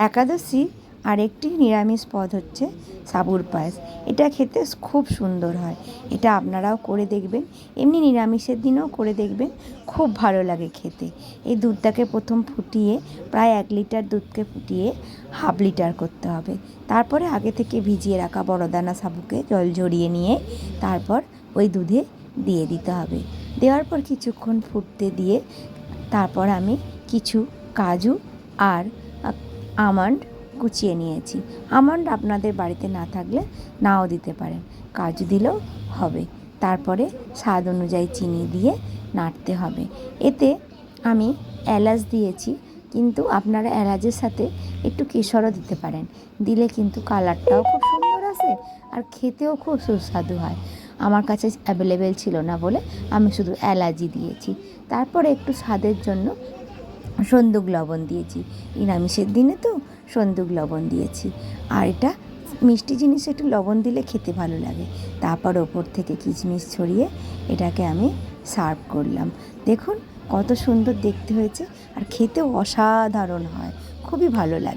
একাদশী আরেকটি নিরামিষ পদ হচ্ছে সাবুর পায়েস। এটা খেতে খুব সুন্দর হয়, এটা আপনারাও করে দেখবেন, এমনি নিরামিষের দিনেও করে দেখবেন, খুব ভালো লাগে খেতে। এই দুধটাকে প্রথম ফুটিয়ে, প্রায় 1 লিটার দুধকে ফুটিয়ে হাফ লিটার করতে হবে। তারপরে আগে থেকে ভিজিয়ে রাখা বড়দানা সাবুকে জল ঝরিয়ে নিয়ে তারপর ওই দুধে দিয়ে দিতে হবে। দেওয়ার পর কিছুক্ষণ ফুটতে দিয়ে তারপর আমি কিছু কাজু আর আমন্ড কুচিয়ে নিয়েছি। আমন্ড আপনাদের বাড়িতে না থাকলে নাও দিতে পারেন, কাজু দিলেও হবে। তারপরে স্বাদ অনুযায়ী চিনি দিয়ে নাড়তে হবে। এতে আমি এলাচ দিয়েছি, কিন্তু আপনারা এলাচের সাথে একটু কেশরও দিতে পারেন, দিলে কিন্তু কালারটাও খুব সুন্দর আসে আর খেতেও খুব সুস্বাদু হয়। আমার কাছে অ্যাভেলেবেল ছিল না বলে আমি শুধু এলাচই দিয়েছি। তারপরে একটু স্বাদের জন্য সন্দুক লবণ দিয়েছি, নিরামিষের দিনে তো সন্দুক লবণ দিয়েছি। আর এটা মিষ্টি জিনিসে একটু লবণ দিলে খেতে ভালো লাগে। তারপর ওপর থেকে কিশমিশ ছড়িয়ে এটাকে আমি সার্ভ করলাম। দেখুন কত সুন্দর দেখতে হয়েছে, আর খেতেও অসাধারণ হয়, খুবই ভালো লাগে।